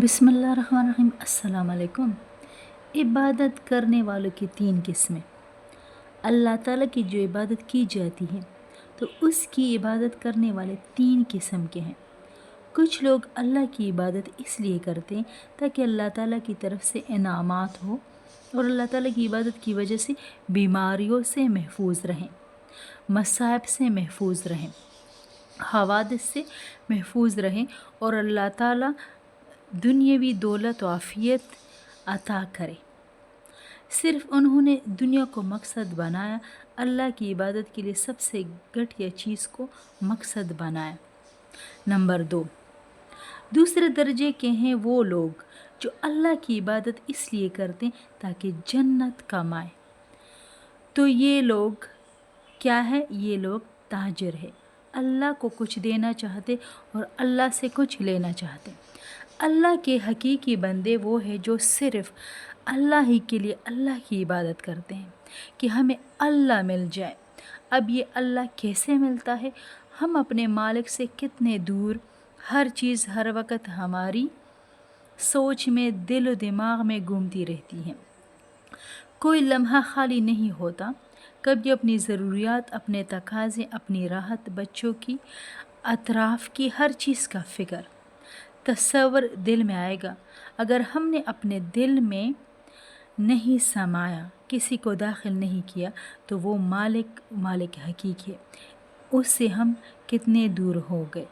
बिस्मिल्लाहिर्रहमानिर्रहीम। अस्सलाम वालेकुम। इबादत करने वालों की 3 किस्में। अल्लाह ताला की जो इबादत की जाती है तो उसकी इबादत करने वाले 3 किस्म के हैं। कुछ लोग अल्लाह की इबादत इसलिए करते हैं ताकि अल्लाह ताला की तरफ से इनामात हो और अल्लाह ताला की इबादत की वजह से बीमारियों से महफूज रहें, मसाइब से महफूज रहें, हवादिस से महफूज रहें और अल्लाह ताला दुनियावी दौलत व आफियत अता करे। सिर्फ़ उन्होंने दुनिया को मकसद बनाया, अल्लाह की इबादत के लिए सबसे घटिया चीज़ को मकसद बनाया। नंबर 2, दूसरे दर्जे के हैं वो लोग जो अल्लाह की इबादत इसलिए करते हैं ताकि जन्नत कमाए। तो ये लोग क्या है? ये लोग ताजिर है, अल्लाह को कुछ देना चाहते और अल्लाह से कुछ लेना चाहते। अल्लाह के हकीकी बंदे वो है जो सिर्फ़ अल्लाह ही के लिए अल्लाह की इबादत करते हैं कि हमें अल्लाह मिल जाए। अब ये अल्लाह कैसे मिलता है? हम अपने मालिक से कितने दूर, हर चीज़ हर वक़्त हमारी सोच में, दिल और दिमाग में घूमती रहती है, कोई लम्हा खाली नहीं होता। कभी अपनी ज़रूरियात, अपने तकाज़े, अपनी राहत, बच्चों की, अतराफ़ की हर चीज़ का फ़िक्र, तसव्वुर दिल में आएगा। अगर हमने अपने दिल में नहीं समाया, किसी को दाखिल नहीं किया, तो वो मालिक हकीकी है, उससे हम कितने दूर हो गए।